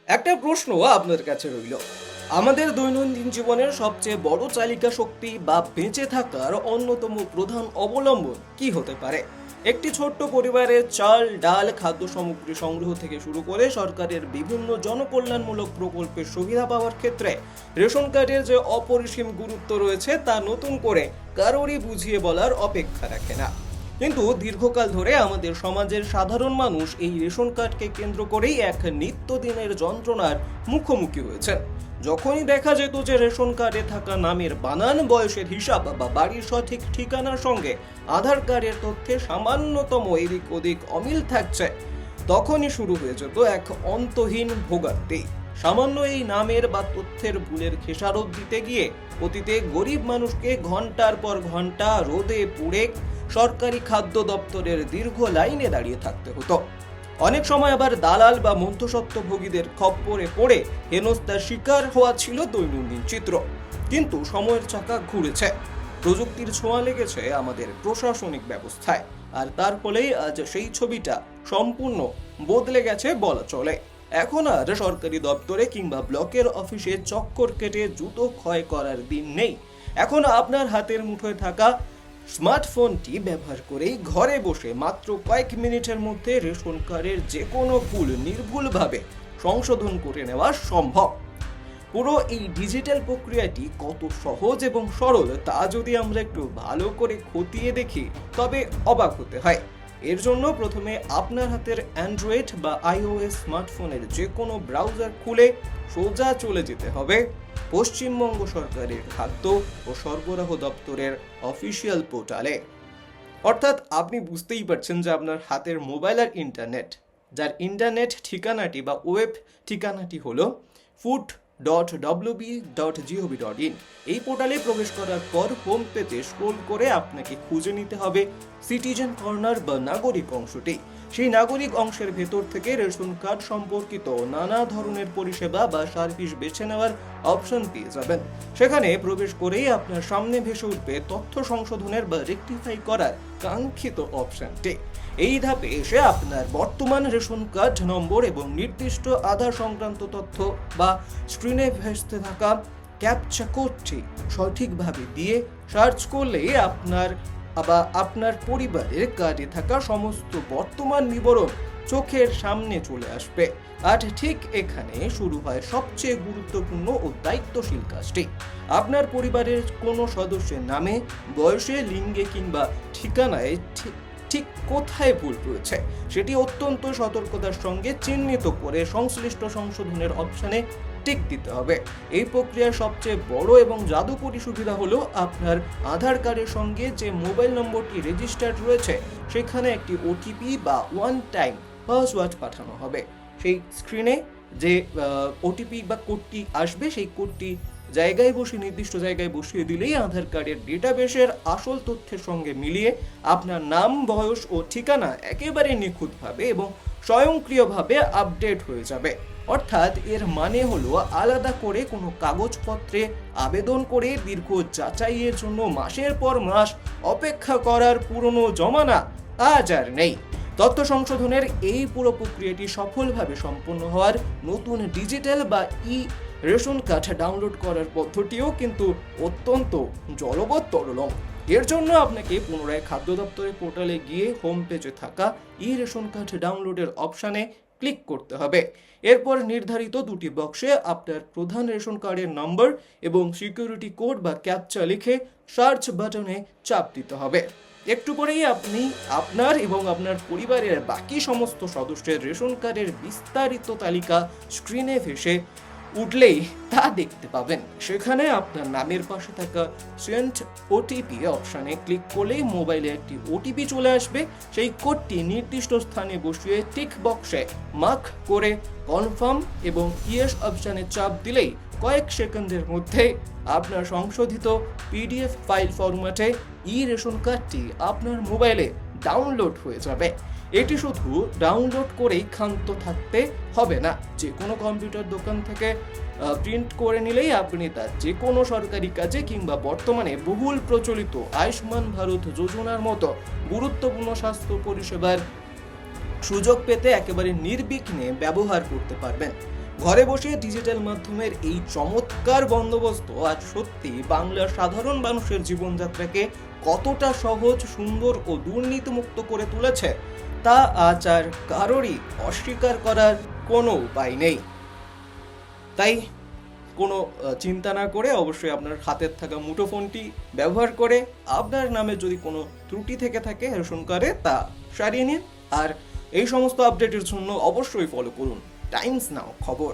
একটা প্রশ্ন আপনার কাছে রইল। আমাদের দৈনন্দিন জীবনের সবচেয়ে বড় চালিকা শক্তি বা বেঁচে থাকার অন্যতম প্রধান অবলম্বন কি হতে পারে? একটি ছোট্ট পরিবারের চাল, ডাল, খাদ্য সামগ্রী সংগ্রহ থেকে শুরু করে সরকারের বিভিন্ন জনকল্যাণমূলক প্রকল্পের সুবিধা পাওয়ার ক্ষেত্রে রেশন কার্ডের যে অপরিসীম গুরুত্ব রয়েছে তা নতুন করে কারোরই বুঝিয়ে বলার অপেক্ষা রাখে না। কিন্তু দীর্ঘকাল ধরে আমাদের সমাজের সাধারণ মানুষ এই রেশন কার্ডকে কেন্দ্র করেই এক নিত্যদিনের যন্ত্রণার মুখোমুখি হয়েছেন। যখনই দেখা যেত যে রেশন কার্ডে থাকা নামের বানান, বয়সের হিসাব বা বাড়ির সঠিক ঠিকানার সঙ্গে আধার কার্ডের তথ্যে সামান্যতম এদিক ওদিক অমিল থাকছে, তখনই শুরু হয়ে যেত এক অন্তহীন ভোগান্তি। সামান্য এই নামের বা তথ্যের ভুলের খেসারত দিতে গিয়ে অতীতে গরিব মানুষকে ঘন্টার পর ঘন্টা রোদে পুড়ে সরকারি খাদ্য দপ্তরের দীর্ঘ লাইনে দাঁড়িয়ে থাকতে হতো। অনেক সময় আবার দালাল বা মধ্যস্বত্বভোগীদের খপ্পরে পড়ে হেনস্থার শিকার হওয়া ছিল দৈনন্দিন চিত্র। কিন্তু সময়ের চাকা ঘুরেছে, প্রযুক্তির ছোঁয়া লেগেছে আমাদের প্রশাসনিক ব্যবস্থায়, আর তার ফলেই আজ সেই ছবিটা সম্পূর্ণ বদলে গেছে বলা চলে। এখন আর সরকারি দপ্তরে কিংবা ব্লকের অফিসে চক্কর কেটে জুতো ক্ষয় করার দিন নেই। এখন আপনার হাতের মুঠোয় থাকা স্মার্টফোনটি ব্যবহার করেই ঘরে বসে মাত্র কয়েক মিনিটের মধ্যে রেশন কার্ডের যে কোনো ভুল নির্ভুলভাবে সংশোধন করে নেওয়া সম্ভব। পুরো এই ডিজিটাল প্রক্রিয়াটি কত সহজ এবং সরল তা যদি আমরা একটু ভালো করে খতিয়ে দেখি তবে অবাক হতে হয়। এর জন্য প্রথমে আপনার হাতের অ্যান্ড্রয়েড বা আইওএস স্মার্টফোনের যে কোনো ব্রাউজার খুলে সোজা চলে যেতে হবে পশ্চিমবঙ্গ সরকারের খাদ্য ও সরবরাহ দপ্তরের অফিসিয়াল পোর্টালে। অর্থাৎ আপনি বুঝতেই পারছেন যে আপনার হাতের মোবাইল আর ইন্টারনেট, যার ইন্টারনেট ঠিকানাটি বা ওয়েব ঠিকানাটি হলো food.wb.gov.in। এই পোর্টালে প্রবেশ করার পর হোম পেজে স্ক্রোল করে আপনাকে খুঁজে নিতে হবে সিটিজেন কর্নার বা নাগরিক অংশটি। সেই নাগরিক অংশের ভেতর থেকে রেশন কার্ড সম্পর্কিত নানা ধরনের পরিষেবা বা সার্ভিস বেছে নেওয়ার অপশন পেয়ে যাবেন। সেখানে প্রবেশ করেই আপনার সামনে ভেসে উঠবে তথ্য সংশোধনের বা রেকটিফাই করার কাঙ্ক্ষিত অপশনটি। এই ধাপে এসে আপনার বর্তমান রেশন কার্ড নম্বর এবং নির্দিষ্ট আধার সংক্রান্ত তথ্য বা স্ক্রিনে ভেসতে থাকা ক্যাপচা কোডটি সঠিকভাবে দিয়ে সার্চ করলে আপনার পরিবারের কার্ডে থাকা সমস্ত বর্তমান বিবরণ চোখের সামনে চলে আসবে। আর ঠিক এখানে শুরু হয় সবচেয়ে গুরুত্বপূর্ণ ও দায়িত্বশীল কাজটি। আপনার পরিবারের কোনো সদস্যের নামে, বয়সে, লিঙ্গে কিংবা ঠিকানায় ঠিক কোথায় ভুল রয়েছে সেটি অত্যন্ত সতর্কতার সঙ্গে চিহ্নিত করে সংশ্লিষ্ট সংশোধনের অপশনে টিক দিতে হবে। এই প্রক্রিয়ার সবচেয়ে বড় এবং জাদুকরী সুবিধা হলো আপনার আধার কার্ডের সঙ্গে যে মোবাইল নম্বরটি রেজিস্টার্ড রয়েছে সেখানে একটি ওটিপি বা ওয়ান টাইম পাসওয়ার্ড পাঠানো হবে। সেই স্ক্রিনে যে ওটিপি বা কোডটি আসবে সেই কোডটি নির্দিষ্ট জায়গায় বসিয়ে দিলেই আধার কার্ডের ডেটাবেসের আসল তথ্যের সঙ্গে মিলিয়ে আপনার নাম, বয়স ও ঠিকানা একেবারে নিখুঁতভাবে এবং স্বয়ংক্রিয়ভাবে আপডেট হয়ে যাবে। অর্থাৎ এর মানে হলো আলাদা করে কোনো কাগজপত্রে আবেদন করে দীর্ঘ যাচাইয়ের জন্য মাসের পর মাস অপেক্ষা করার পুরনো জমানা আজ আর নেই। তথ্য সংশোধনের এই পুরো প্রক্রিয়াটি সফলভাবে সম্পন্ন হওয়ার নতুন ডিজিটাল বা রেশন কার্ড ডাউনলোড করার পদ্ধতিও কিন্তু অত্যন্ত জলবৎ-তরলম। এর জন্য আপনাকে পুনরায় খাদ্য দপ্তরের পোর্টালে গিয়ে হোম পেজে থাকা রেশন কার্ড ডাউনলোডের অপশানে ক্লিক করতে হবে। এরপর নির্ধারিত দুটি বক্সে আপনার প্রধান রেশন কার্ডের নম্বর এবং সিকিউরিটি কোড বা ক্যাপচা লিখে সার্চ বাটনে চাপ দিতে হবে। একটু পরেই আপনি আপনার এবং আপনার পরিবারের বাকি সমস্ত সদস্যের রেশন কার্ডের বিস্তারিত তালিকা স্ক্রিনে ভেসে উঠলেই তা দেখতে পাবেন। সেখানে আপনার নামের পাশে থাকা সেন্ড ওটিপি অপশানে ক্লিক করলেই মোবাইলে একটি ওটিপি চলে আসবে। সেই কোডটি নির্দিষ্ট স্থানে বসিয়ে টিক বক্সে মার্ক করে কনফার্ম এবং ইয়েস অপশানে চাপ দিলেই কয়েক সেকেন্ডের মধ্যে আপনার সংশোধিত পিডিএফ ফাইল ফরম্যাটে রেশন কার্ডটি আপনার মোবাইলে ডাউনলোড হয়ে যাবে। এটি শুধু ডাউনলোড করেই ক্ষান্ত থাকতে হবে না, যে কোনো কম্পিউটার দোকান থেকে প্রিন্ট করে নিলেই আপনি তার যে কোনো সরকারি কাজে কিংবা বর্তমানে বহুল প্রচলিত আয়ুষ্মান ভারত যোজনার মতো গুরুত্বপূর্ণ স্বাস্থ্য পরিষেবার সুযোগ পেতে একেবারে নির্বিঘ্নে ব্যবহার করতে পারবেন। ঘরে বসে ডিজিটাল মাধ্যমের এই চমৎকার বন্দোবস্ত আজ সত্যি বাংলার সাধারণ মানুষের জীবনযাত্রাকে কতটা সহজ, সুন্দর ও দুর্নীতিমুক্ত করে তুলেছে তা আজ আর কারোরই অস্বীকার করার কোনো উপায় নেই। তাই কোনো চিন্তা না করে অবশ্যই আপনার হাতের থাকা মুঠোফোনটি ব্যবহার করে আপনার নামে যদি কোনো ত্রুটি থেকে থাকে রেশন কার্ডে তা সারিয়ে নিন। আর এই সমস্ত আপডেটের জন্য অবশ্যই ফলো করুন টাইমস নাও খবর।